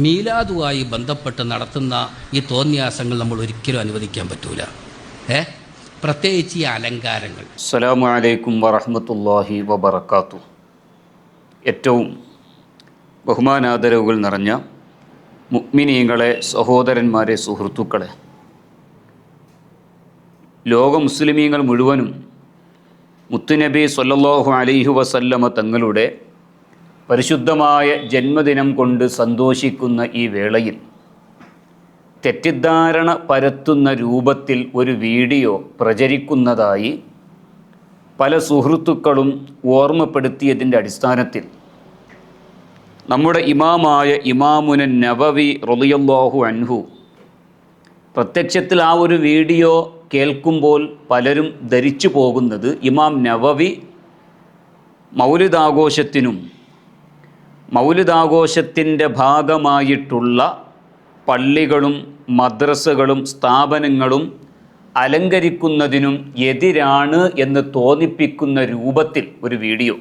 മീലാദുമായി ബന്ധപ്പെട്ട് നടത്തുന്ന ഈ തോന്നിയാസങ്ങൾ നമ്മൾ ഒരിക്കലും അനുവദിക്കാൻ പറ്റൂല. പ്രത്യേകിച്ച് ഈ അലങ്കാരങ്ങൾ. അസ്സലാമു അലൈക്കും വറഹ്മത്തുള്ളാഹി വബറകാതുഹു. ഏറ്റവും ബഹുമാനാദരവുകൾ നിറഞ്ഞ മുഅ്മിനീങ്ങളെ, സഹോദരന്മാരെ, സുഹൃത്തുക്കളെ, ലോക മുസ്ലിമീങ്ങൾ മുഴുവനും മുത്തുനബി സ്വല്ലല്ലാഹു അലൈഹി വസല്ലമ തങ്ങളുടെ പരിശുദ്ധമായ ജന്മദിനം കൊണ്ട് സന്തോഷിക്കുന്ന ഈ വേളയിൽ തെറ്റിദ്ധാരണ പരത്തുന്ന രൂപത്തിൽ ഒരു വീഡിയോ പ്രചരിക്കുന്നതായി പല സുഹൃത്തുക്കളും ഓർമ്മപ്പെടുത്തിയതിൻ്റെ അടിസ്ഥാനത്തിൽ നമ്മുടെ ഇമാമായ ഇമാമുന നവവി റളിയല്ലാഹു അൻഹു പ്രത്യക്ഷത്തിൽ ആ ഒരു വീഡിയോ കേൾക്കുമ്പോൾ പലരും ധരിച്ചു പോകുന്നത് ഇമാം നവവി മൗലിദാഘോഷത്തിനും മൗലിദാഘോഷത്തിൻ്റെ ഭാഗമായിട്ടുള്ള പള്ളികളും മദ്രസകളും സ്ഥാപനങ്ങളും അലങ്കരിക്കുന്നതിനും എതിരാണ് എന്ന് തോന്നിപ്പിക്കുന്ന രൂപത്തിൽ ഒരു വീഡിയോ.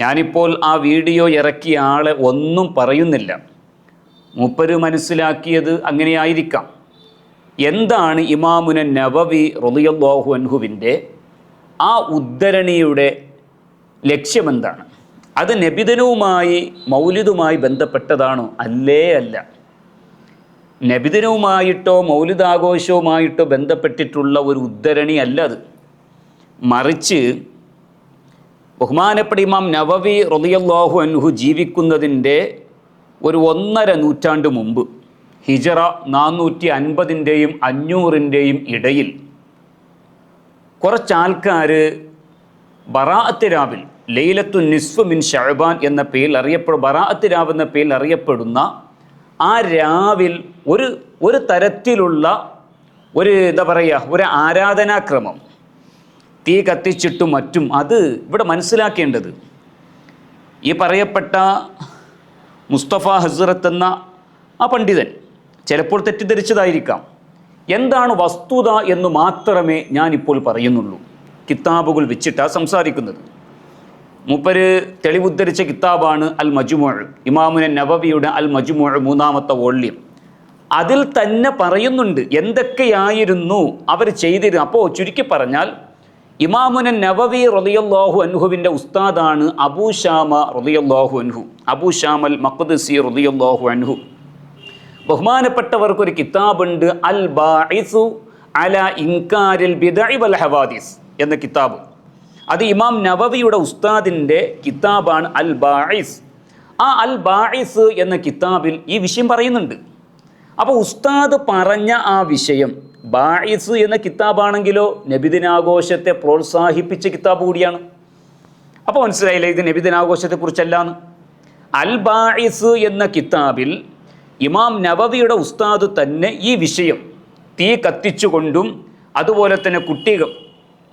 ഞാനിപ്പോൾ ആ വീഡിയോ ഇറക്കിയ ആളെ ഒന്നും പറയുന്നില്ല, മൂപ്പര് മനസ്സിലാക്കിയത് അങ്ങനെയായിരിക്കാം. എന്താണ് ഇമാമുന നവവി റളിയല്ലാഹു അൻഹുവിൻ്റെ ആ ഉദ്ധരണിയുടെ ലക്ഷ്യമെന്താണ്? അത് നബിദിനവുമായി മൗലിദുമായി ബന്ധപ്പെട്ടതാണോ? അല്ലേ അല്ല. നബിദിനവുമായിട്ടോ മൗലിദാഘോഷവുമായിട്ടോ ബന്ധപ്പെട്ടിട്ടുള്ള ഒരു ഉദ്ധരണി അല്ല അത്. മറിച്ച് ബഹുമാനപ്പെട്ട ഇമാം നവവി റളിയല്ലാഹു അൻഹു ജീവിക്കുന്നതിൻ്റെ ഒരു 1.5 നൂറ്റാണ്ട് മുമ്പ്, ഹിജറ 450-ൻ്റെയും 500-ൻ്റെയും ഇടയിൽ കുറച്ചാൾക്കാർ ബറാഅത്ത് രാവിൽ, ലൈലത്തു നിസ്ഫ് മിൻ ശഅബാൻ എന്ന പേരിൽ ബറാഅത്ത് രാവ് എന്ന പേരിൽ അറിയപ്പെടുന്ന ആ രാവിൽ ഒരു തരത്തിലുള്ള ഒരു ഒരു ആരാധനാക്രമം തീ കത്തിച്ചിട്ടും മറ്റും. അത് ഇവിടെ മനസ്സിലാക്കേണ്ടത്, ഈ പറയപ്പെട്ട മുസ്തഫ ഹസ്രത്ത് എന്ന ആ പണ്ഡിതൻ ചിലപ്പോൾ തെറ്റിദ്ധരിച്ചതായിരിക്കാം. എന്താണ് വസ്തുത എന്ന് മാത്രമേ ഞാനിപ്പോൾ പറയുന്നുള്ളൂ. കിതാബുകൾ വെച്ചിട്ടാണ് സംസാരിക്കുന്നത്. മൂപ്പര് തെളിവുദ്ധരിച്ച കിതാബാണ് അൽ മജ്മൂ', ഇമാമുന നവവിയുടെ അൽ മജ്മൂ', 3-ാമത്തെ വോള്യം. അതിൽ തന്നെ പറയുന്നുണ്ട് എന്തൊക്കെയായിരുന്നു അവർ ചെയ്തിരുന്നത്. അപ്പോൾ ചുരുക്കി പറഞ്ഞാൽ ഇമാമുന നവവി റളിയല്ലാഹു അൻഹുവിൻ്റെ ഉസ്താദാണ് അബൂ ശാമ റളിയല്ലാഹു അൻഹു, അബൂ ശാമൽ മഖ്ദിസി റളിയല്ലാഹു അൻഹു. ബഹുമാനപ്പെട്ടവർക്കൊരു കിതാബുണ്ട്, അൽ ബാഇസു അലാ ഇൻകാരിൽ ബിദ്അ വൽ ഹവാദിസ് എന്ന കിതാബ്. അത് ഇമാം നവവിയുടെ ഉസ്താദിൻ്റെ കിതാബാണ് അൽ ബാഇസ്. ആ അൽ ബാഇസ് എന്ന കിതാബിൽ ഈ വിഷയം പറയുന്നുണ്ട്. അപ്പോൾ ഉസ്താദ് പറഞ്ഞ ആ വിഷയം, ബാഇസ് എന്ന കിതാബാണെങ്കിലോ നബിദിനാഘോഷത്തെ പ്രോത്സാഹിപ്പിച്ച കിതാബ് കൂടിയാണ്. അപ്പോൾ മനസ്സിലായില്ലേ ഇത് നബിദിനാഘോഷത്തെക്കുറിച്ചല്ലാന്ന്. അൽ ബാഇസ് എന്ന കിതാബിൽ ഇമാം നവവിയുടെ ഉസ്താദ് തന്നെ ഈ വിഷയം തീ കത്തിച്ചുകൊണ്ടും അതുപോലെ തന്നെ കുട്ടികൾ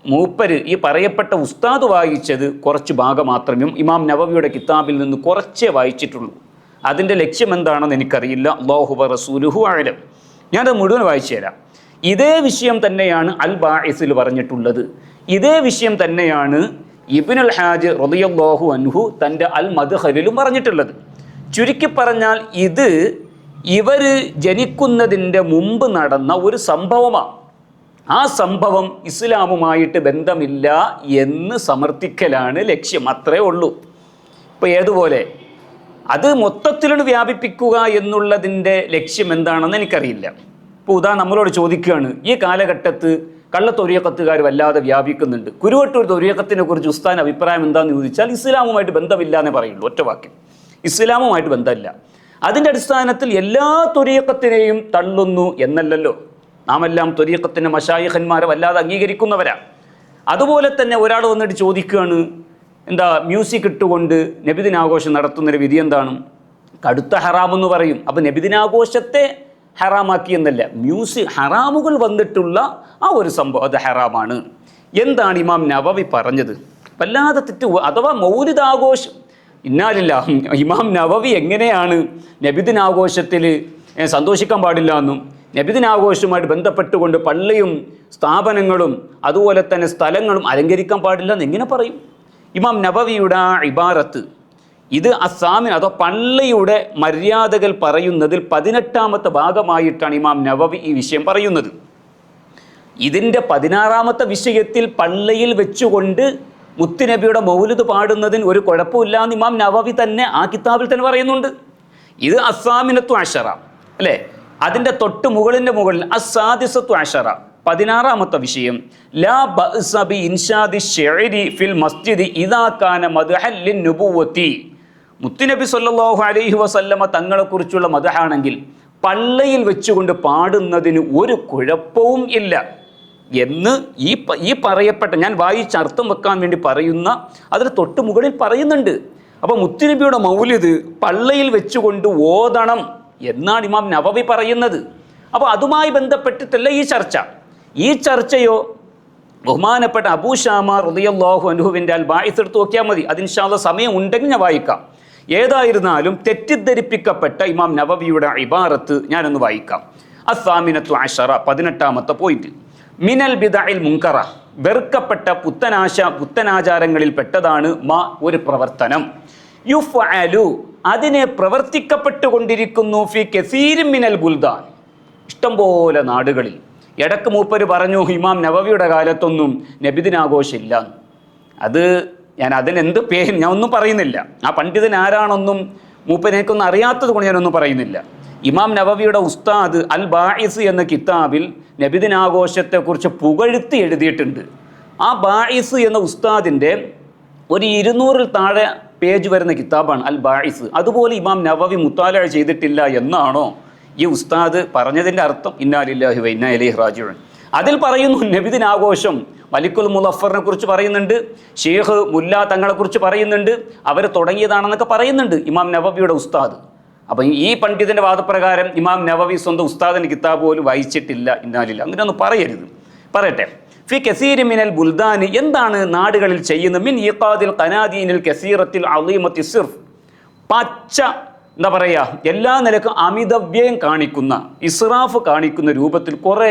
മൂപ്പര് ഈ പറയപ്പെട്ട ഉസ്താദ് വായിച്ചത് കുറച്ച് ഭാഗം മാത്രമേ ഇമാം നവവിയുടെ കിതാബിൽ നിന്ന് കുറച്ചേ വായിച്ചിട്ടുള്ളൂ. അതിൻ്റെ ലക്ഷ്യം എന്താണെന്ന് എനിക്കറിയില്ല. അല്ലാഹു വ റസൂലുഹു അഅലം. ഞാനത് മുഴുവൻ വായിച്ചു തരാം. ഇതേ വിഷയം തന്നെയാണ് അൽ ബാഇസിൽ പറഞ്ഞിട്ടുള്ളത്. ഇതേ വിഷയം തന്നെയാണ് ഇബ്നുൽ ഹാജ് റളിയല്ലാഹു അൻഹു തൻ്റെ അൽ മദ്ഖലിലും പറഞ്ഞിട്ടുള്ളത്. ചുരുക്കി പറഞ്ഞാൽ ഇത് ഇവർ ജനിക്കുന്നതിൻ്റെ മുമ്പ് നടന്ന ഒരു സംഭവമാണ്. ആ സംഭവം ഇസ്ലാമുമായിട്ട് ബന്ധമില്ല എന്ന് സമർത്ഥിക്കലാണ് ലക്ഷ്യം, അത്രേ ഉള്ളൂ. ഇപ്പോൾ ഏതുപോലെ അത് മൊത്തത്തിലാണ് വ്യാപിപ്പിക്കുക എന്നുള്ളതിൻ്റെ ലക്ഷ്യം എന്താണെന്ന് എനിക്കറിയില്ല. ഇപ്പോൾ നമ്മളോട് ചോദിക്കുകയാണ്, ഈ കാലഘട്ടത്ത് കള്ളത്തൊരിയക്കത്തുകാർ വല്ലാതെ വ്യാപിക്കുന്നുണ്ട്, കുരുവട്ടൂർ തൊരിയക്കത്തിനെ കുറിച്ച് ഉസ്താദിൻ്റെ അഭിപ്രായം എന്താണെന്ന് ചോദിച്ചാൽ ഇസ്ലാമുമായിട്ട് ബന്ധമില്ല എന്നേ പറയുള്ളൂ, ഒറ്റ വാക്കിൽ. ഇസ്ലാമുമായിട്ട് ബന്ധമില്ല. അതിൻ്റെ അടിസ്ഥാനത്തിൽ എല്ലാ തൊരിയക്കത്തിനെയും തള്ളുന്നു എന്നല്ലല്ലോ. നാം എല്ലാം ത്വരീഖത്തിൻ്റെ മശായിഖന്മാരെ വല്ലാതെ അംഗീകരിക്കുന്നവരാ. അതുപോലെ തന്നെ ഒരാൾ വന്നിട്ട് ചോദിക്കുകയാണ്, മ്യൂസിക് ഇട്ടുകൊണ്ട് നബിദിനാഘോഷം നടത്തുന്നൊരു വിധി എന്താണ്? കടുത്ത ഹറാമെന്ന് പറയും. അപ്പോൾ നബിദിനാഘോഷത്തെ ഹറാമാക്കി എന്നല്ല, ഹറാമുകൾ വന്നിട്ടുള്ള ആ ഒരു സംഭവം അത് ഹറാമാണ്. എന്താണ് ഇമാം നവവി പറഞ്ഞത്? വല്ലാതെ തെറ്റ്. അഥവാ മൗലിദാഘോഷം, ഇന്നാലില്ലാഹ്, ഇമാം നവവി എങ്ങനെയാണ് നബിദിനാഘോഷത്തിൽ സന്തോഷിക്കാൻ പാടില്ല എന്നും നബിദിനാഘോഷവുമായിട്ട് ബന്ധപ്പെട്ടുകൊണ്ട് പള്ളിയും സ്ഥാപനങ്ങളും അതുപോലെ തന്നെ സ്ഥലങ്ങളും അലങ്കരിക്കാൻ പാടില്ല എന്ന് എങ്ങനെ പറയും? ഇമാം നവവിയുടെ ആ ഇബാറത്ത് ഇത് അസാമിൻ അതോ പള്ളിയുടെ മര്യാദകൾ പറയുന്നതിൽ 18ാമത്തെ ഭാഗമായിട്ടാണ് ഇമാം നവവി ഈ വിഷയം പറയുന്നത്. ഇതിൻ്റെ 16ാമത്തെ വിഷയത്തിൽ പള്ളിയിൽ വെച്ചുകൊണ്ട് മുത്തുനബിയുടെ മൗലിദ് പാടുന്നതിന് ഒരു കുഴപ്പമില്ലാന്ന് ഇമാം നവവി തന്നെ ആ കിതാബിൽ തന്നെ പറയുന്നുണ്ട്. ഇത് അസാമിനത്തു അഷറ അല്ലേ? അതിൻ്റെ തൊട്ട് മുകളിൽ അസാദിസത്തു അഷറ 16ാമത്തെ വിഷയം ലാ ബഅസ ബി ഇൻഷാദി ശിഅരി ഫിൽ മസ്ജിദി ഇദാ കാന മദ്ഹൻ ലിന്നുബുവത്തി. മുത്തുനബി സല്ലല്ലാഹു അലൈഹി വസല്ലമ തങ്ങളെക്കുറിച്ചുള്ള മദ്ഹാണെങ്കിൽ പള്ളിയിൽ വെച്ചുകൊണ്ട് പാടുന്നതിന് ഒരു കുഴപ്പവും ഇല്ല എന്ന് ഈ പറയപ്പെട്ട, ഞാൻ വായിച്ചർത്ഥം വെക്കാൻ വേണ്ടി പറയുന്ന അതിന് തൊട്ട് മുകളിൽ പറയുന്നുണ്ട്. അപ്പോൾ മുത്തുനബിയുടെ മൗലിദ് പള്ളിയിൽ വെച്ചുകൊണ്ട് ഓതണം എന്നാണ് ഇമാം നവവി പറയുന്നത്. അപ്പോൾ അതുമായി ബന്ധപ്പെട്ടിട്ടല്ല ഈ ചർച്ചയോ ബഹുമാനപ്പെട്ട അബൂ ശാമ റളിയല്ലാഹു അൻഹുവിൻ്റെ അൽ ബാഇസ് എടുത്ത് നോക്കിയാൽ മതി. അത് ഇൻഷാ അല്ലാഹ് സമയം ഉണ്ടെങ്കിൽ ഞാൻ വായിക്കാം. ഏതായിരുന്നാലും തെറ്റിദ്ധരിപ്പിക്കപ്പെട്ട ഇമാം നവവിയുടെ ഇബാറത്ത് ഞാനൊന്ന് വായിക്കാം. അസ്സാമിനത്തു അഷറ 18ാമത്തെ പോയിന്റ് മിനൽ ബിദഅൽ മുൻകറ, വെറുക്കപ്പെട്ട പുത്തനാചാരങ്ങളിൽ പെട്ടതാണ് ഒരു പ്രവർത്തനം. യുഫ്അലു, അതിനെ പ്രവർത്തിക്കപ്പെട്ടുകൊണ്ടിരിക്കുന്നു ഫി കസീരിൻ മിനൽ ബുൽദാൻ, ഇഷ്ടംപോലെ നാടുകളിൽ. ഇടക്ക് മൂപ്പര് പറഞ്ഞു ഇമാം നവവിയുടെ കാലത്തൊന്നും നബിദിനാഘോഷമില്ല. അത് ഞാൻ അതിനെന്ത് പേര് ഞാൻ ഒന്നും പറയുന്നില്ല. ആ പണ്ഡിതൻ ആരാണെന്നും മൂപ്പനേക്കൊന്നും അറിയാത്തത് കൊണ്ട് ഞാനൊന്നും പറയുന്നില്ല. ഇമാം നവവിയുടെ ഉസ്താദ് അൽ ബാഇസ് എന്ന കിതാബിൽ നബിദിനാഘോഷത്തെക്കുറിച്ച് പുകഴ്ത്തി എഴുതിയിട്ടുണ്ട്. ആ ബാഇസ് എന്ന ഉസ്താദിൻ്റെ ഒരു 200-ൽ താഴെ പേജ് വരുന്ന കിതാബാണ് അൽ ബാഇസ്. അതുപോലെ ഇമാം നവവി മുത്താല ചെയ്തിട്ടില്ല എന്നാണോ ഈ ഉസ്താദ് പറഞ്ഞതിൻ്റെ അർത്ഥം? ഇന്നാ ലില്ലാഹി വ ഇന്നാ ഇലൈഹി റാജിഊൻ. അതിൽ പറയുന്നു നബിദിനാഘോഷം മലിക്കുൽ മുളഫറിനെ കുറിച്ച് പറയുന്നുണ്ട്, ഷെയ്ഖ് മുല്ല തങ്ങളെക്കുറിച്ച് പറയുന്നുണ്ട്, അവർ തുടങ്ങിയതാണെന്നൊക്കെ പറയുന്നുണ്ട് ഇമാം നവവിയുടെ ഉസ്താദ്. അപ്പം ഈ പണ്ഡിതൻ്റെ വാദപ്രകാരം ഇമാം നവവി സ്വന്തം ഉസ്താദിൻ്റെ കിതാബ് പോലും വായിച്ചിട്ടില്ല. ഇന്നാലില്ല, അങ്ങനെയൊന്നും പറയരുത്. പറയട്ടെ. ഫി കസീരി മിനൽ ബുൽദാനി, എന്താണ് നാടുകളിൽ ചെയ്യുന്നത്? മിൻ ഈഖാദിൽ ഖനാദീനിൽ കസീറത്തിൽ അളീമത്തി സിർഫ്, പച്ച എന്താ പറയുക, എല്ലാ നിലക്കും അമിതവ്യയം കാണിക്കുന്ന, ഇസ്രാഫ് കാണിക്കുന്ന രൂപത്തിൽ കുറേ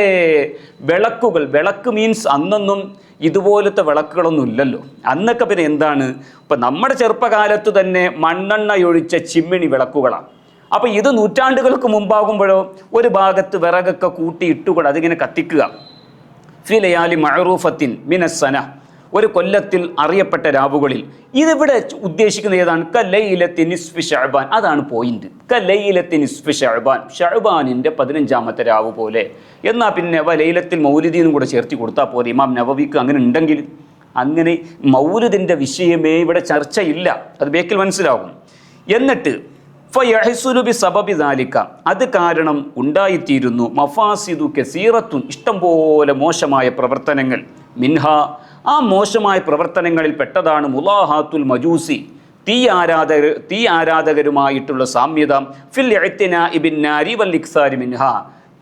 വിളക്കുകൾ. വിളക്ക് മീൻസ് അന്നൊന്നും ഇതുപോലത്തെ വിളക്കുകളൊന്നും ഇല്ലല്ലോ. അന്നൊക്കെ പിന്നെ എന്താണ്, ഇപ്പം നമ്മുടെ ചെറുപ്പകാലത്ത് തന്നെ മണ്ണെണ്ണയൊഴിച്ച ചിമ്മിണി വിളക്കുകളാണ്. അപ്പോൾ ഇത് നൂറ്റാണ്ടുകൾക്ക് മുമ്പാകുമ്പോഴോ ഒരു ഭാഗത്ത് വിറകൊക്കെ കൂട്ടി ഇട്ടുകൊണ്ട് അതിങ്ങനെ കത്തിക്കുക. ഫി ലയാലി മഅറൂഫത്തിൻ മിനസ്സന, ഒരു കൊല്ലത്തിൽ അറിയപ്പെട്ട രാവുകളിൽ. ഇതിവിടെ ഉദ്ദേശിക്കുന്നത് ഏതാണ്? കലൈലത്തി നിസ്ഫി ശഅബാൻ, അതാണ് പോയിന്റ്. കലൈലത്തി നിസ്ഫി ശഅബാൻ, ഷഅബാനിൻ്റെ 15ാമത്തെ രാവ് പോലെ. എന്നാൽ പിന്നെ ലൈലത്തിൽ മൗലിദീനും കൂടെ ചേർത്തി കൊടുത്താൽ പോലെ. ഇമാം നവവിക്ക് അങ്ങനെ ഉണ്ടെങ്കിൽ, അങ്ങനെ മൗലിദിൻ്റെ വിഷയമേ ഇവിടെ ചർച്ചയില്ല, അത് ബേക്കിൽ മനസ്സിലാകും. എന്നിട്ട് ഫയഹ്സുലു ബി സബബി ദാലിക, അത് കാരണം ഉണ്ടായിത്തീരുന്നു മഫാസിദു കസീറത്തുൻ, ഇഷ്ടംപോലെ മോശമായ പ്രവർത്തനങ്ങൾ. മിൻഹ, ആ മോശമായ പ്രവർത്തനങ്ങളിൽ പെട്ടതാണ് മുലാഹാത്തുൽ മജൂസി, തീ ആരാധകരുമായിട്ടുള്ള സാമ്യത. ഫിൽ ഇഅ്തിനാഇ ബിന്നാരി വൽ ഇക്സാരി മിൻഹ,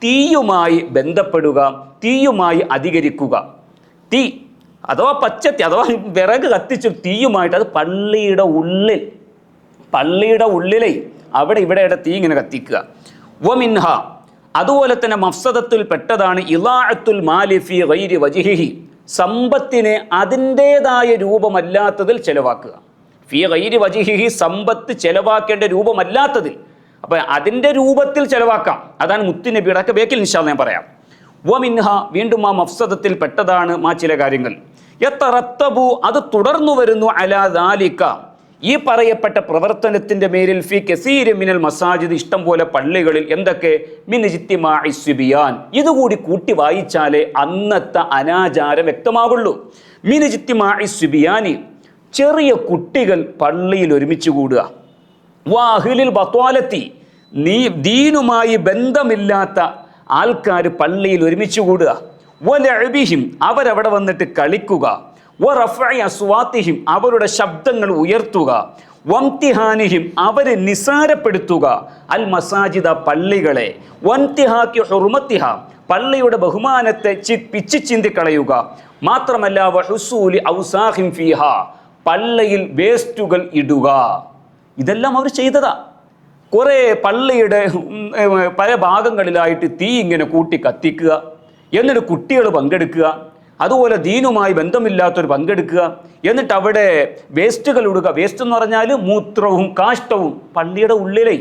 തീയുമായി ബന്ധപ്പെടുക, തീയുമായി അധികരിക്കുക. തീ അഥവാ പച്ചത്തി അഥവാ വിറക് കത്തിച്ച് തീയുമായിട്ട്, അത് പള്ളിയുടെ ഉള്ളിലെ അവിടെ ഇവിടെ തീ ഇങ്ങനെ കത്തിക്കുക. വമിൻഹ, അതുപോലെ തന്നെ മഫ്സദത്തുൽ പെട്ടതാണ് ഇളാഅത്തുൽ മാലി ഫി ഗൈരി വജ്ഹിഹി, സമ്പത്തിനെ അതിൻ്റേതായ രൂപമല്ലാത്തതിൽ ചെലവാക്കുക. ഫി ഗൈരി വജ്ഹിഹി, സമ്പത്ത് ചെലവാക്കേണ്ട രൂപമല്ലാത്തതിൽ. അപ്പം അതിൻ്റെ രൂപത്തിൽ ചെലവാക്കാം. അതാണ് മുത്തുനബിയുടെ ഒക്കെ ബേക്കിൽ ഇൻഷാ അല്ലാഹ് ഞാൻ പറയാം. വമിൻഹ, വീണ്ടും ആ മഫ്സദത്തിൽ പെട്ടതാണ് ചില കാര്യങ്ങൾ. യതറത്തബു, അത് തുടർന്നു വരുന്നു അലാ ദാലിക, ഈ പറയപ്പെട്ട പ്രവർത്തനത്തിൻ്റെ മേലിൽ ഫി കസീരി മിനൽ മസാജിദ്, ഇഷ്ടം പോലെ പള്ളികളിൽ. എന്തൊക്കെ? മിൻ ഇജ്തിമാഇ സ്വിബിയാൻ, ഇതുകൂടി കൂട്ടി വായിച്ചാലേ അന്നത്തെ അനാചാരം വ്യക്തമാകുള്ളൂ. മിൻ ഇജ്തിമാഇ സ്വിബിയാനി, ചെറിയ കുട്ടികൾ പള്ളിയിൽ ഒരുമിച്ച് കൂടുക. വാഹിലിൽ ബത്വാലത്തി, ദീനുമായി ബന്ധമില്ലാത്ത ആൾക്കാർ പള്ളിയിൽ ഒരുമിച്ച് കൂടുക. വലഅബിഹിം, അവരവിടെ വന്നിട്ട് കളിക്കുക. വറഫഇ അസ്വാതിഹിം, അവരുടെ ശബ്ദങ്ങൾ ഉയർത്തുക. വംതിഹാനിഹിം, അവരെ നിസാരപ്പെടുത്തുക. അൽ മസാജിദ, പള്ളികളെ. വൻതിഹാക്കി ഹുർമത്തിഹ, പള്ളിയുടെ ബഹുമാനത്തെ പിച്ചു ചിന്തിക്കളയുക. മാത്രമല്ല വഹുസൂലി ഔസാഹിം ഫീഹ, പള്ളിയിൽ വേസ്റ്റുകൾ ഇടുക. ഇതെല്ലാം അവർ ചെയ്തതാ. കുറേ പള്ളിയുടെ പല ഭാഗങ്ങളിലായിട്ട് തീ ഇങ്ങനെ കൂട്ടി കത്തിക്കുക. എന്നിട്ട് കുട്ടികൾ പങ്കെടുക്കുക. അതുപോലെ ദീനുമായി ബന്ധമില്ലാത്തൊരു പങ്കെടുക്കുക, എന്നിട്ട് അവിടെ വേസ്റ്റുകൾ ഇടുക. വേസ്റ്റ് എന്ന് പറഞ്ഞാൽ മൂത്രവും കാഷ്ടവും പള്ളിയുടെ ഉള്ളിലേ.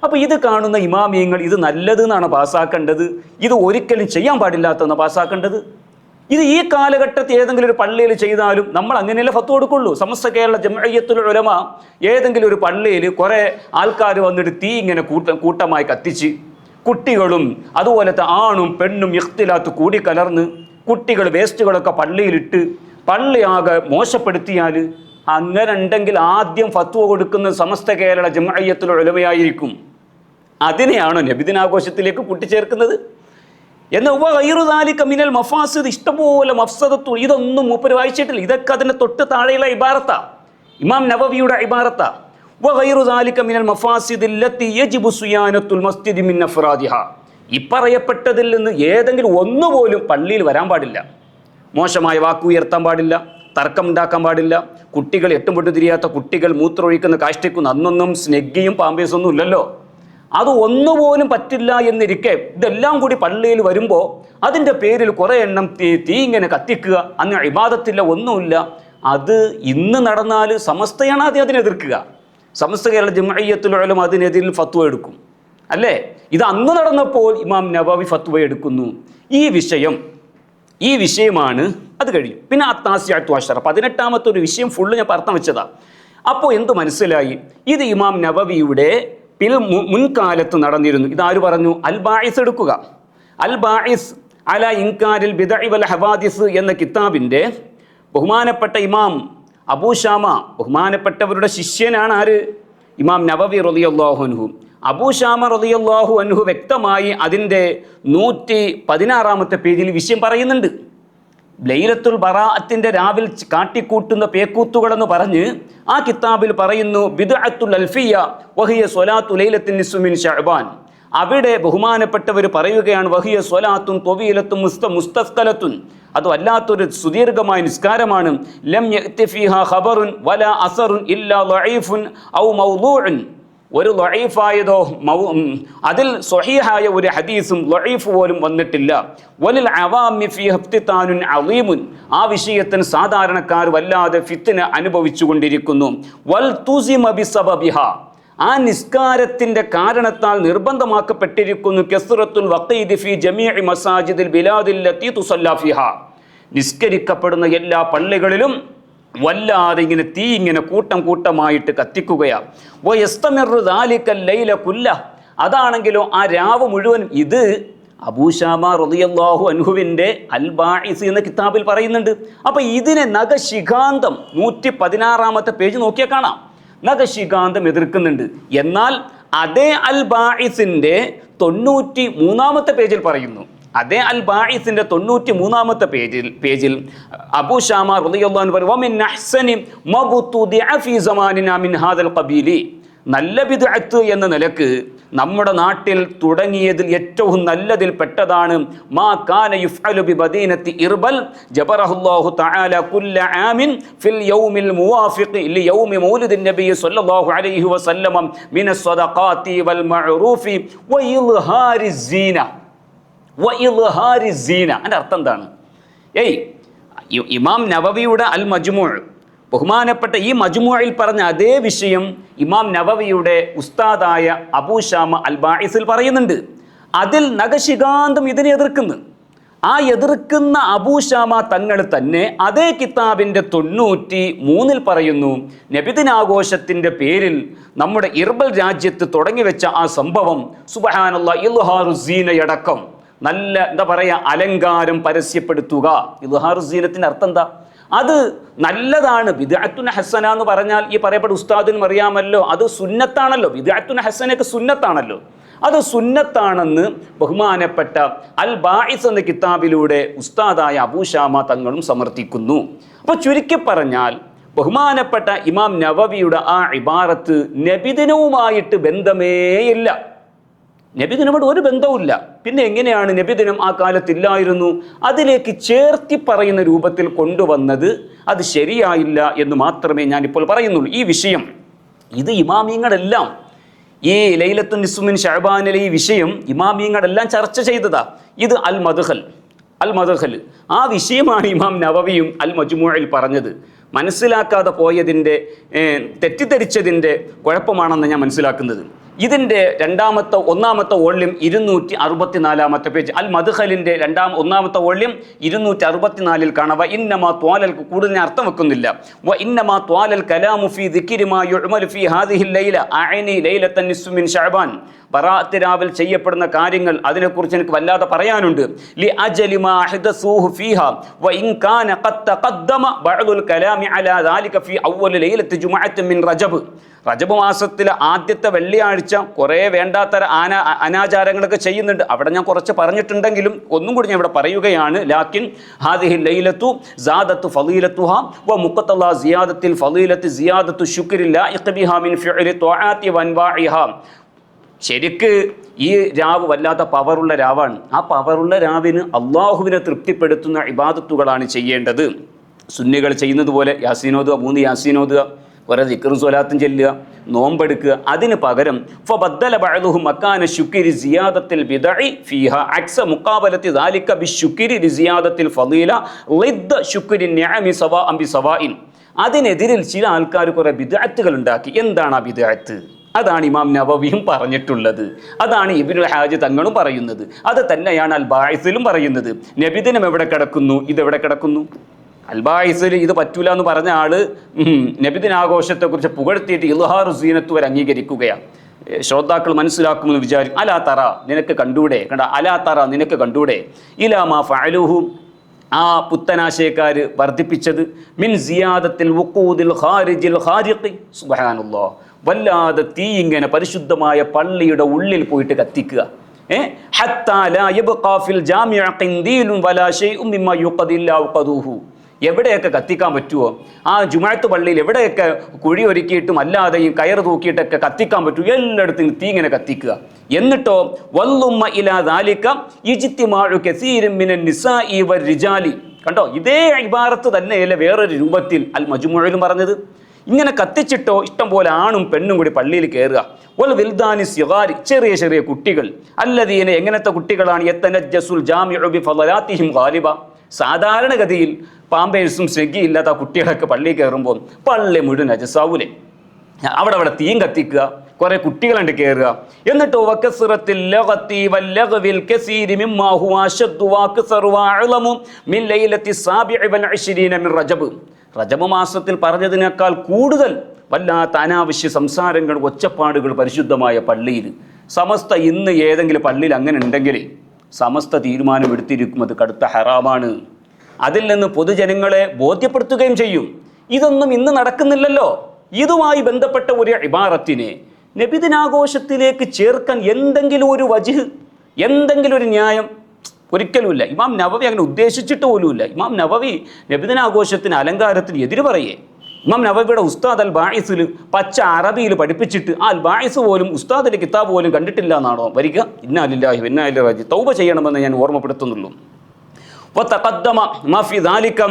അപ്പോൾ ഇത് കാണുന്ന ഇമാമിയങ്ങൾ ഇത് നല്ലതെന്നാണ് പാസ്സാക്കേണ്ടത്, ഇത് ഒരിക്കലും ചെയ്യാൻ പാടില്ലാത്തതെന്ന് പാസ്സാക്കേണ്ടത്. ഇത് ഈ കാലഘട്ടത്തിൽ ഏതെങ്കിലും ഒരു പള്ളിയിൽ ചെയ്താലും നമ്മൾ അങ്ങനെയല്ല ഫത്വ കൊടുക്കുള്ളൂ. സമസ്ത കേരള ജംഇയ്യത്തുൽ ഉലമ ഏതെങ്കിലും ഒരു പള്ളിയിൽ കുറേ ആൾക്കാർ വന്നിട്ട് തീ ഇങ്ങനെ കൂട്ടമായി കത്തിച്ച്, കുട്ടികളും അതുപോലത്തെ ആണും പെണ്ണും ഇഖ്തിലാത്ത് കൂടിക്കലർന്ന് കുട്ടികൾ വേസ്റ്റുകളൊക്കെ പള്ളിയിലിട്ട് പള്ളിയാകെ മോശപ്പെടുത്തിയാൽ, അങ്ങനെ ഉണ്ടെങ്കിൽ ആദ്യം ഫത്വ കൊടുക്കുന്നത് സമസ്ത കേരള ജംഇയ്യത്തുൽ ഉലമയായിരിക്കും. അതിനെയാണോ നബിദിനാഘോഷത്തിലേക്ക് കൂട്ടിച്ചേർക്കുന്നത്? എന്നാൽ വഗൈറുദാലിക മിനൽ മഫാസിദ്, ഇഷ്ടംപോലെ മഫ്സദത്തു, ഇതൊന്നും മൂപ്പര് വായിച്ചിട്ടില്ല. ഇതൊക്കെ അതിൻ്റെ തൊട്ട് താഴെയുള്ള ഇബാറത്താ, ഇമാം നവവിയുടെ ഇബാറത്താ. വഗൈറുദാലിക മിനൽ മഫാസിദ് അല്ലത്തി യജിബു സിയാനത്തുൽ മസ്ജിദി മിൻ അഫ്റാദിഹ. ഈ പറയപ്പെട്ടതിൽ നിന്ന് ഏതെങ്കിലും ഒന്നുപോലും പള്ളിയിൽ വരാൻ പാടില്ല. മോശമായ വാക്ക് ഉയർത്താൻ പാടില്ല, തർക്കം ഉണ്ടാക്കാൻ പാടില്ല, കുട്ടികൾ എട്ടും പൊട്ട് തിരിയാത്ത കുട്ടികൾ മൂത്രമൊഴിക്കുന്ന കാഷ്ടിക്കുന്ന, അന്നൊന്നും സ്നെഗ്ഗിയും പാമ്പേഴ്സൊന്നും ഇല്ലല്ലോ, അത് ഒന്നുപോലും പറ്റില്ല എന്നിരിക്കെ ഇതെല്ലാം കൂടി പള്ളിയിൽ വരുമ്പോൾ അതിൻ്റെ പേരിൽ കുറേ എണ്ണം തീ ഇങ്ങനെ കത്തിക്കുക, അന്ന് ഇബാദത്തില്ല, ഒന്നുമില്ല. അത് ഇന്ന് നടന്നാൽ സമസ്തയാണ് ആദ്യം അതിനെതിർക്കുക. സമസ്ത കേരള ജംഇയ്യത്തുൽ ഉലമ അതിനെതിരിൽ ഫത്വ എടുക്കും, അല്ലേ? ഇത് അന്ന് നടന്നപ്പോൾ ഇമാം നവവി ഫത്വ എടുക്കുന്നു. ഈ വിഷയമാണ്. അത് കഴിയും. പിന്നെ അത്താസിഅത്തു അശറ, 18ാമത്തെ ഒരു വിഷയം ഫുള്ള് ഞാൻ പറഞ്ഞു വെച്ചതാ. അപ്പോൾ എന്ത് മനസ്സിലായി? ഇത് ഇമാം നവവിയുടെ മുൻകാലത്ത് നടന്നിരുന്നു. ഇതാര് പറഞ്ഞു? അൽ ബാഇസ് എടുക്കുക. അൽ ബാഇസ് അല ഇൻകാരിൽ ബിദ്അഇ വൽ ഹവാദിസ് എന്ന കിതാബിൻ്റെ ബഹുമാനപ്പെട്ട ഇമാം അബൂ ഷാമ, ബഹുമാനപ്പെട്ടവരുടെ ശിഷ്യനാണ് ആര്? ഇമാം നവവി റളിയല്ലാഹു അൻഹു. അബൂ ഷാമ റളിയല്ലാഹു അൻഹു വ്യക്തമായി അതിൻ്റെ 116ാമത്തെ പേജിൽ വിഷയം പറയുന്നുണ്ട്. ലൈലത്തുൽ ബറാഅത്തിന്റെ രാവിൽ കാട്ടിക്കൂട്ടുന്ന പേക്കൂത്തുകളെന്ന് പറഞ്ഞ് ആ കിതാബിൽ പറയുന്നു, ബിദ്അത്തുൽ അൽഫിയ വഹിയ സ്വലാത്തു ലൈലത്തിൻ നിസ്ഫി മിൻ ശഅബാൻ. അവിടെ ബഹുമാനപ്പെട്ടവർ പറയുകയാണ്, വഹിയ സ്വലാത്തുൻ ത്വവീലത്തുൻ മുസ്തസ്കലത്തുൻ, അത് വല്ലാത്തൊരു സുദീർഘമായ നിസ്കാരമാണ്. ലം യഅതി ഫീഹാ ഖബറുൻ വലാ അസറുൻ ഇല്ലാ ദഈഫുൻ ഔ മൗദൂഉൻ. ഒരു ലഈഫായതോ അതിൽ സ്വഹീഹായ ഒരു ഹദീസും ലഈഫ് പോലും വന്നിട്ടില്ല. വലിൽ അവാമി ഫീഹി ഇഫ്തിതാനുൻ അളീമുൻ. ആ വിഷയത്തിന് സാധാരണക്കാർ വല്ലാതെ ഫിത്ന അനുഭവിച്ചു കൊണ്ടിരിക്കുന്നു. വൽ തുസിമ ബിസബബിഹ. ആ നിസ്കാരത്തിന്റെ കാരണത്താൽ നിർബന്ധമാക്കപ്പെട്ടിരിക്കുന്നു കസ്റത്തുൽ വഖീദി ഫീ ജമീഇ മസാജിദിൽ ബിലാദില്ലത്തി തുസല്ലാ ഫീഹാ. നിസ്കരിക്കപ്പെടുന്ന എല്ലാ പള്ളികളിലും വല്ലാതെ ഇങ്ങനെ തീ ഇങ്ങനെ കൂട്ടമായിട്ട് കത്തിക്കുകയാണ്. വയസ്തമിറു ദാലിക്കൽ ലൈല കുല്ല. അതാണെങ്കിലോ ആ രാവ് മുഴുവൻ. ഇത് അബൂ ഷാമ റളിയല്ലാഹു അൻഹുവിൻ്റെ അൽ ബാഇസ് എന്ന കിതാബിൽ പറയുന്നുണ്ട്. അപ്പോൾ ഇതിനെ നഖശിഖാന്തം 116ാമത്തെ പേജ് നോക്കിയാൽ കാണാം, നഖശിഖാന്തം എതിർക്കുന്നുണ്ട്. എന്നാൽ അതേ അൽ ബാഇസിൻ്റെ 93ാമത്തെ പേജിൽ പറയുന്നു, അതേ അൽ ബാഇസിന്റെ 93ാമത്തെ പേജിൽ അബൂ ഷാമ റളിയല്ലാഹു അൻഹു പറഞ്ഞു, വമിൻ അഹ്സനി മബ്തുദിഅ ഫീ സമാനിനാ മിൻ ഹാദൽ ഖബീലി. നല്ല ബിദ്അത്ത് എന്ന നിലക്ക് നമ്മുടെ നാട്ടിൽ തുടങ്ങിയതിൽ ഏറ്റവും നല്ലതിൽ പെട്ടതാണ് മാ കാന യുഫ്അലു ബി മദീനത്തി ഇർബൽ ജബറഹുല്ലാഹു തആല കുല്ല ആമിൻ ഫിൽ യൗമിൽ മുവാഫിഖ് ലിയൗമി മൗലിദിൻ നബി സ്വല്ലല്ലാഹു അലൈഹി വസല്ലം മിനസ് സ്വദഖാതി വൽ മഅറൂഫി വഇൽഹാരിസ് സീന. അതിൻ്റെ അർത്ഥം എന്താണ്? ഇമാം നവവിയുടെ അൽ മജ്മൂ, ബഹുമാനപ്പെട്ട ഈ മജ്മൂഇൽ പറഞ്ഞ അതേ വിഷയം ഇമാം നവവിയുടെ ഉസ്താദായ അബൂ ഷാമ അൽ ബാഇസിൽ പറയുന്നുണ്ട്. അതിൽ നഖശിഖാന്തം ഇതിനെ എതിർക്കുന്നു. ആ എതിർക്കുന്ന അബൂ ഷാമ തങ്ങൾ തന്നെ അതേ കിതാബിൻ്റെ 93 പറയുന്നു, നബിദിനാഘോഷത്തിൻ്റെ പേരിൽ നമ്മുടെ ഇർബൽ രാജ്യത്ത് തുടങ്ങിവെച്ച ആ സംഭവം സുബ്ഹാനല്ലാഹ് ഇൽഹാറുസീനയടക്കം നല്ല എന്താ പറയുക അലങ്കാരം പരസ്യപ്പെടുത്തുക. ഇൽഹാറുസീനത്തിൻ്റെ അർത്ഥം എന്താ? അത് നല്ലതാണ്. ബിദ്അത്തുൻ ഹസന എന്ന് പറഞ്ഞാൽ ഈ പറയപ്പെട്ട ഉസ്താദിനും അറിയാമല്ലോ, അത് സുന്നത്താണല്ലോ. ബിദ്അത്തുൻ ഹസനയൊക്കെ സുന്നത്താണല്ലോ. അത് സുന്നത്താണെന്ന് ബഹുമാനപ്പെട്ട അൽ ബാഇസ് എന്ന കിതാബിലൂടെ ഉസ്താദായ അബൂ ഷാമ തങ്ങളും സമർത്ഥിക്കുന്നു. അപ്പോൾ ചുരുക്കി പറഞ്ഞാൽ ബഹുമാനപ്പെട്ട ഇമാം നവവിയുടെ ആ ഇബാറത്ത് നബിദിനവുമായിട്ട് ബന്ധമേയില്ല. നബിദിനോട് ഒരു ബന്ധവുമില്ല. പിന്നെ എങ്ങനെയാണ് നബിദിനം ആ കാലത്തില്ലായിരുന്നു അതിലേക്ക് ചേർത്തി പറയുന്ന രൂപത്തിൽ കൊണ്ടുവന്നത്? അത് ശരിയായില്ല എന്ന് മാത്രമേ ഞാനിപ്പോൾ പറയുന്നുള്ളൂ. ഈ വിഷയം ഇത് ഇമാമിയങ്ങളെല്ലാം ഈ ലൈലത്തുൻ നിസ്ഫി മിൻ ശഅബാനിലെ ഈ വിഷയം ഇമാമിയങ്ങളെല്ലാം ചർച്ച ചെയ്തതാ. ഇത് അൽ മദ്ഖൽ അൽ മദ്ഖൽ. ആ വിഷയമാണ് ഇമാം നവവിയും അൽ മജ്മൂഇൽ പറഞ്ഞത്. മനസ്സിലാക്കാതെ പോയതിൻ്റെ തെറ്റിദ്ധരിച്ചതിൻ്റെ കുഴപ്പമാണെന്ന് ഞാൻ മനസ്സിലാക്കുന്നത്. ഇതിൻ്റെ ഒന്നാമത്തെ വോള്യം 264 പേജ്, അൽ മദ്ഖലിൻ്റെ ഒന്നാമത്തെ വോള്യം 264 കാണാം. വ ഇന്നമാ ത്വാലൽ, കൂടുതൽ ഞാൻ അർത്ഥം വെക്കുന്നില്ല, വ ഇന്നമാ ത്വാലൽ കലാമു ഫീ ദിക്രി മാ യുഅമലു ഫീ ഹാദിഹിൽ ലൈല അഅനി ലൈലത്തൻ നിസ്ഫു മിൻ ശഅബാൻ. ബറാഅത്ത് രാവിൽ ചെയ്യപ്പെടുന്ന കാര്യങ്ങൾ, അതിനെക്കുറിച്ച് എനിക്ക് വല്ലാതെ പറയാനുണ്ട്. ലി അജലി മാ അഹ്ദസൂഹു ഫീഹാ വ ഇൻ കാന ഖദ് തഖദ്ദമ ബഅദുൽ കലാമി അലാ ദാലിക ഫീ അവ്വൽ ലൈലത്തി ജുമുഅത്തിൻ മിൻ റജബ്. റജബ് മാസത്തിലെ ആദ്യത്തെ വെള്ളിയാഴ്ച കുറേ വേണ്ടാത്ത അനാചാരങ്ങളൊക്കെ ചെയ്യുന്നുണ്ട്. അവിടെ ഞാൻ കുറച്ച് പറഞ്ഞിട്ടുണ്ടെങ്കിലും ഒന്നും കൂടി ഞാൻ ഇവിടെ പറയുകയാണ്. ലാക്കിൻ ഹാദിഹി ലൈലത്തു സാദത്തു ഫളീലത്തുഹാ വ മുഖത്തല്ലാ സിയാദത്തിൽ ഫളീലത്തി സിയാദത്തു ശുക്രി ലായിഖ ബിഹാ മിൻ ഫിഅലി ത്വആത്തി വൻവാഇഹാ. ശരിക്ക് ഈ രാവ് വല്ലാത്ത പവറുള്ള രാവാണ്. ആ പവറുള്ള രാവിന് അള്ളാഹുവിനെ തൃപ്തിപ്പെടുത്തുന്ന ഇബാദത്തുകളാണ് ചെയ്യേണ്ടത്. സുന്നികൾ ചെയ്യുന്നത് പോലെ യാസീനോദുക, 3 യാസീനോദുക, കുറേ ദിക്റും സ്വലാത്തും ചെല്ലുക, നോമ്പെടുക്കുക. അതിന് പകരം ഫബദ്ദല ബഅദുഹും മക്കാന ശുക്രി സിയാദത്തിൽ ബിദഇ ഫീഹാ അക്സ മുഖാബലത്തി ദാലിക ബിശുക്രി ലിസിയാദത്തിൽ ഫളീല ളിദ്ദ ശുക്രി നിഅമി സവാഅൻ ബിസവാഇൻ. അതിനെതിരിൽ ചില ആൾക്കാർ കുറേ ബിദ്അത്തുകൾ ഉണ്ടാക്കി. എന്താണ് ആ ബിദ്അത്ത്? അതാണ് ഇമാം നവവിയും പറഞ്ഞിട്ടുള്ളത്. അതാണ് ഇബ്നുൽ ഹാജ് തങ്ങളും പറയുന്നത്. അത് തന്നെയാണ് അൽ ബാഇസിലും പറയുന്നത്. നബിദിനം എവിടെ കിടക്കുന്നു? ഇതെവിടെ കിടക്കുന്നു? അൽ ബാഇസിൽ ഇത് പറ്റൂല എന്ന് പറഞ്ഞ ആള് നബിദിനാഘോഷത്തെക്കുറിച്ച് പുകഴ്ത്തിയിട്ട് ഇൽഹാറു സീനത്ത് വരെ അംഗീകരിക്കുകയാണ്. ശ്രോതാക്കൾ മനസ്സിലാക്കുമെന്ന് വിചാരിക്കും. അലാ തറ, നിനക്ക് കണ്ടൂടെ? അലാ തറ, നിനക്ക് കണ്ടൂടെ? ഇലാമാ ഫഅലുഹു, ആ പുത്തനാശയക്കാർ വർദ്ധിപ്പിച്ചത്, മിൻ സിയാദത്തിൽ വുഖൂദിൽ ഖാരിജിൽ ഖാരിഖി. സുബ്ഹാനല്ലാഹ്, വല്ലാതെ തീ ഇങ്ങനെ പരിശുദ്ധമായ പള്ളിയുടെ ഉള്ളിൽ പോയിട്ട് കത്തിക്കുക. ഹത്താ ലാ യബ്ഖാ ഫിൽ ജാമിഅ ഖിൻദീലുൻ വലാ ശൈഉം മിമ്മാ യുഖദി ഇല്ലാ ഖദൂഹു. എവിടെയൊക്കെ കത്തിക്കാൻ പറ്റുമോ, ആ ജുമുഅത്ത് പള്ളിയിൽ എവിടെയൊക്കെ കുഴി ഒരുക്കിയിട്ടും അല്ലാതെയും കയറ് തൂക്കിയിട്ടൊക്കെ കത്തിക്കാൻ പറ്റുമോ, എല്ലായിടത്തും തീ ഇങ്ങനെ കത്തിക്കുക. എന്നിട്ടോ വല്ലുമ്മ ഇലാ ദാലിക ഇജ്തിമാഉ കസീരിൻ മിനൻ നിസാഇ വർ-റിജാലി. കണ്ടോ, ഇതേ ഇബാറത്ത് തന്നെയല്ലേ വേറൊരു രൂപത്തിൽ അൽ മജ്മൂഇലും പറഞ്ഞത്. ഇങ്ങനെ കത്തിച്ചിട്ടോ ഇഷ്ടം പോലെ ആണും പെണ്ണും കൂടി പള്ളിയിൽ കയറുക. വൽ വിൽദാനി സിഗാരി, ചെറിയ ചെറിയ കുട്ടികൾ. അല്ലദീന, എങ്ങനത്തെ കുട്ടികളാണ്? യതനജ്ജസുൽ ജാമിഉ ബിഫളലാത്തിഹിം ഗാലിബ. സാധാരണഗതിയിൽ പാമ്പേഴ്സും സ്വിഗ്ഗി ഇല്ലാത്ത കുട്ടികളൊക്കെ പള്ളിയിൽ കയറുമ്പോൾ പള്ളി മുഴുവൻ നജസാവൂലേ. അവിടെ തീയും കത്തിക്കുക, കുറെ കുട്ടികളുണ്ട് കയറുക. എന്നിട്ടോ വകസ്റത്തിൽ ലഗതി വല്ലഗ്വിൽ കസീരി മിമ്മാ ഹുവ അശദ്ദു വഅക്സറു വഅഅലമു മിൻ ലൈലത്തി സാബിഇ വൽ 20 മിൻ റജബ്. റജബ് മാസത്തിൽ പറഞ്ഞതിനേക്കാൾ കൂടുതൽ വല്ലാത്ത അനാവശ്യ സംസാരങ്ങൾ, ഒച്ചപ്പാടുകൾ പരിശുദ്ധമായ പള്ളിയിൽ. സമസ്ത ഇന്ന് ഏതെങ്കിലും പള്ളിയിൽ അങ്ങനെ ഉണ്ടെങ്കിൽ സമസ്ത തീരുമാനം എടുത്തിരിക്കും അത് കടുത്ത ഹറാമാണ്. അതിൽ നിന്ന് പൊതുജനങ്ങളെ ബോധ്യപ്പെടുത്തുകയും ചെയ്യും. ഇതൊന്നും ഇന്ന് നടക്കുന്നില്ലല്ലോ. ഇതുമായി ബന്ധപ്പെട്ട ഒരു ഇബാറത്തിനെ നബിദിനാഘോഷത്തിലേക്ക് ചേർക്കാൻ എന്തെങ്കിലും ഒരു വജ്ഹ്, എന്തെങ്കിലും ഒരു ന്യായം ഒരിക്കലുമില്ല. ഇമാം നവവി അങ്ങനെ ഉദ്ദേശിച്ചിട്ട് പോലുമില്ല. ഇമാം നവവി നബിദിനാഘോഷത്തിന് അലങ്കാരത്തിന് എതിര് പറയേ. ഇമാം നവവിയുടെ ഉസ്താദ് അൽ ബാഇസിൽ പച്ച അറബിയിൽ പഠിപ്പിച്ചിട്ട് ആ അൽ ബാഇസ് പോലും ഉസ്താദിൻ്റെ കിതാബ് പോലും കണ്ടിട്ടില്ല എന്നാണോ വരിക? ഇന്നാ ലില്ലാഹി വ ഇന്നാ ഇലൈഹി റാജിഊൻ. തൗബ ചെയ്യണമെന്ന് ഞാൻ ഓർമ്മപ്പെടുത്തുന്നുള്ളൂ. വതഖദ്ദമ മാ ഫി ദാലിക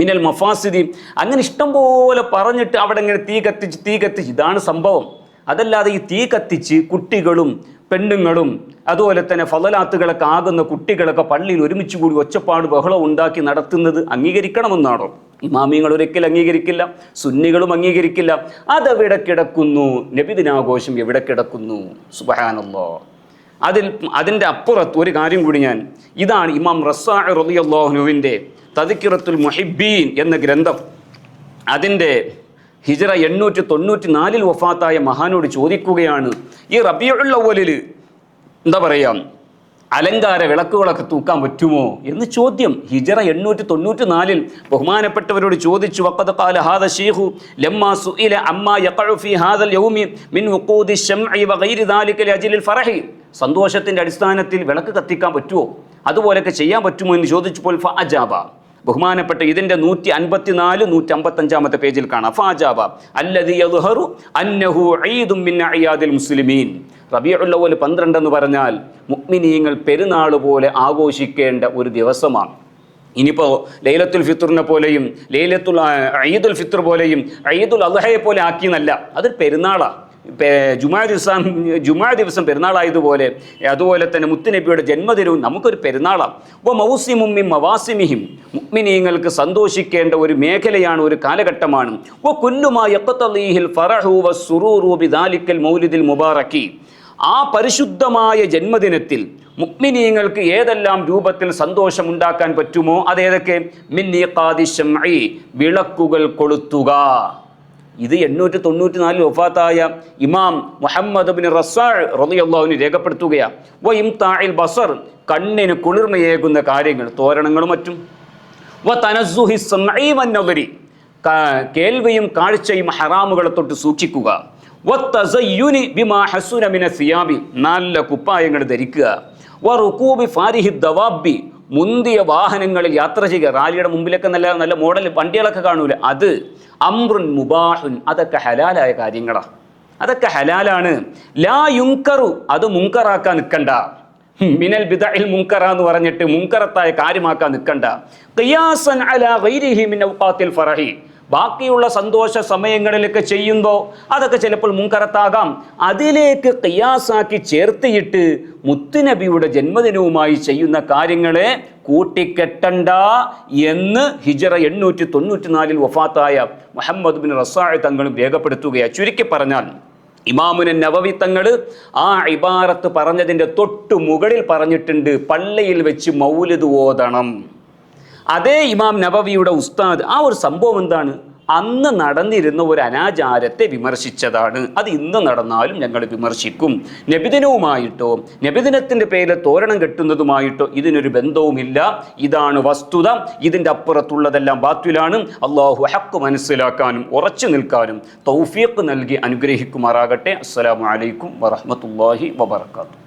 മിനൽ മഫാസിദി. അങ്ങനെ ഇഷ്ടം പോലെ പറഞ്ഞിട്ട് അവിടെ ഇങ്ങനെ തീ കത്തിച്ച് ഇതാണ് സംഭവം. അതല്ലാതെ ഈ തീ കത്തിച്ച് കുട്ടികളും പെണ്ണുങ്ങളും അതുപോലെ തന്നെ ഫളലാത്തുകളൊക്കെ ആകുന്ന കുട്ടികളൊക്കെ പള്ളിയിൽ ഒരുമിച്ച് കൂടി ഒച്ചപ്പാട് ബഹളം ഉണ്ടാക്കി നടത്തുന്നത് അംഗീകരിക്കണമെന്നാണോ? ഇമാമിങ്ങൾ ഒരിക്കലും അംഗീകരിക്കില്ല, സുന്നികളും അംഗീകരിക്കില്ല. അതെവിടെ കിടക്കുന്നു? നബിദിനാഘോഷം എവിടെ കിടക്കുന്നു? സുബ്ഹാനല്ലാഹ്. അതിൻ്റെ അപ്പുറത്ത് ഒരു കാര്യം കൂടി ഇതാണ് ഇമാം റസ്സാഇ റളിയല്ലാഹു അൻഹുവിൻ്റെ തദ്കിറത്തുൽ മുഹിബ്ബീൻ എന്ന ഗ്രന്ഥം. അതിൻ്റെ ഹിജ്റ 894 വഫാത്തായ മഹാനോട് ചോദിക്കുകയാണ്, ഈ റബീഉൽ അവ്വലിൽ എന്താ പറയുക, അലങ്കാര വിളക്കുകളൊക്കെ തൂക്കാൻ പറ്റുമോ എന്ന് ചോദ്യം. ഹിജ്റ 894 ബഹുമാനപ്പെട്ടവരോട് ചോദിച്ചു. വഖദ് ഖാല ഹാദ ശൈഖു ലമ്മാ സുഇല അമ്മാ യഖഉ ഫീ ഹാദൽ യൗമി മിൻ വുഖൂദി ശംഇ വഗൈരി ദാലിക ലിഅജ്ലിൽ ഫറഹി. സന്തോഷത്തിൻ്റെ അടിസ്ഥാനത്തിൽ വിളക്ക് കത്തിക്കാൻ പറ്റുമോ, അതുപോലെയൊക്കെ ചെയ്യാൻ പറ്റുമോ എന്ന് ചോദിച്ചപ്പോൾ ഫഅജാബ, ബഹുമാനപ്പെട്ട ഇതിൻ്റെ 154, 155 പേജിൽ കാണാം. ഫഅജാബ അല്ലദി യദ്ഹറു അന്നഹു ഈദും മിൻ അയാദിൽ മുസ്ലിമീൻ. റബീഉൽ അവ്വൽ 12 എന്ന് പറഞ്ഞാൽ മുഅ്മിനീങ്ങൾ പെരുന്നാൾ പോലെ ആഘോഷിക്കേണ്ട ഒരു ദിവസമാണ്. ഇനിയിപ്പോൾ ലൈലത്തുൽ ഫിത്റിനെ പോലെയും ഈദുൽ ഫിത്ർ പോലെയും ഈദുൽ അദ്ഹയെ പോലെ ആക്കിയെന്നല്ല, അതൊരു പെരുന്നാളാണ്. ജുമാ ദിവസം പെരുന്നാളായതുപോലെ അതുപോലെ തന്നെ മുത്തുനബിയുടെ ജന്മദിനവും നമുക്കൊരു പെരുന്നാളാണ്. അപ്പോൾ മൗസിമും മവാസിമിഹിം, മുഅ്മിനീങ്ങൾക്ക് സന്തോഷിക്കേണ്ട ഒരു മേഖലയാണ്, ഒരു കാലഘട്ടമാണ്. ഓ കുല്ലുമാ യഖ്തളീഹിൽ ഫറഹു വസ്സുറൂറു ബിദാലിക്കൽ മൗലിദിൽ മുബാറക്കി. ആ പരിശുദ്ധമായ ജന്മദിനത്തിൽ മുഅ്മിനീങ്ങൾക്ക് ഏതെല്ലാം രൂപത്തിൽ സന്തോഷം ഉണ്ടാക്കാൻ പറ്റുമോ അതേതൊക്കെ? മിൻ ഇഖാദി ശംഇ, വിളക്കുകൾ കൊളുത്തുക. ഇത് 894 വഫാത്തായ ഇമാം മുഹമ്മദ് ബിൻ റസ്സാഅ് റളിയല്ലാഹു അൻഹു രേഖപ്പെടുത്തുകയാണ്. വ ഇംതാഇൽ ബസർ, കണ്ണിന് കുളിർമയേകുന്ന കാര്യങ്ങൾ, തോരണങ്ങളും മറ്റും. വ തനസ്സുഹി സമഇ വന്നദരി, കേൾവിയും കാഴ്ചയും ഹറാമുകളെ തൊട്ട് സൂക്ഷിക്കുക. വ തസയ്യുനി ബിമാ ഹസുന മിന സിയാബി, നല്ല കുപ്പായങ്ങൾ ധരിക്കുക. വ റുകൂബി ഫാരിഹി ദവാബി, മുന്തിയ വാഹനങ്ങളിൽ യാത്ര ചെയ്യുക. റാലിയുടെ മുമ്പിലൊക്കെ നല്ല നല്ല മോഡൽ വണ്ടികളൊക്കെ കാണൂല, അത്. അംറുൻ മുബാഹുൻ, അതൊക്കെ ഹലാലായ കാര്യങ്ങളാണ്, അതൊക്കെ ഹലാലാണ്. ലാ യുൻകറു, അത് മുൻകറാക്കാൻ നിൽക്കണ്ട. മിനൽ ബിദഇൽ മുൻകറ എന്ന് പറഞ്ഞിട്ട് മുൻകറത്തായ കാര്യമാക്കാൻ നിൽക്കണ്ട. ഖിയാസൻ അലാ ഗൈരിഹി മിൻ ഔഖാത്തിൽ ഫറഹി, ബാക്കിയുള്ള സന്തോഷ സമയങ്ങളിലൊക്കെ ചെയ്യുമ്പോൾ അതൊക്കെ ചിലപ്പോൾ മുൻകറത്താകാം. അതിലേക്ക് ഖിയാസാക്കി ചേർത്തിയിട്ട് മുത്തുനബിയുടെ ജന്മദിനവുമായി ചെയ്യുന്ന കാര്യങ്ങളെ കൂട്ടിക്കെട്ടണ്ട എന്ന് ഹിജറ 894 വഫാത്തായ മുഹമ്മദ് ബിൻ റസ്സാഅ് തങ്ങളും രേഖപ്പെടുത്തുകയാണ്. ചുരുക്കി പറഞ്ഞാൽ ഇമാമുന നവവി തങ്ങൾ ആ ഇബാറത്ത് പറഞ്ഞതിൻ്റെ തൊട്ടു മുകളിൽ പറഞ്ഞിട്ടുണ്ട്, പള്ളിയിൽ വെച്ച് മൗലിദ് ഓതണം. അതേ ഇമാം നവവിയുടെ ഉസ്താദ് ആ ഒരു സംഭവം എന്താണ്? അന്ന് നടന്നിരുന്ന ഒരു അനാചാരത്തെ വിമർശിച്ചതാണ്. അത് ഇന്ന് നടന്നാലും ഞങ്ങൾ വിമർശിക്കും. നബിദിനവുമായിട്ടോ നബിദിനത്തിൻ്റെ പേരിൽ തോരണം കെട്ടുന്നതുമായിട്ടോ ഇതിനൊരു ബന്ധവുമില്ല. ഇതാണ് വസ്തുത. ഇതിൻ്റെ അപ്പുറത്തുള്ളതെല്ലാം ബാത്തിലാണ്. അള്ളാഹു ഹഖ് മനസ്സിലാക്കാനും ഉറച്ചു നിൽക്കാനും തൗഫീഖ് നൽകി അനുഗ്രഹിക്കുമാറാകട്ടെ. അസ്സലാമു അലൈക്കും വറഹ്മത്തുള്ളാഹി വബറകാതുഹു.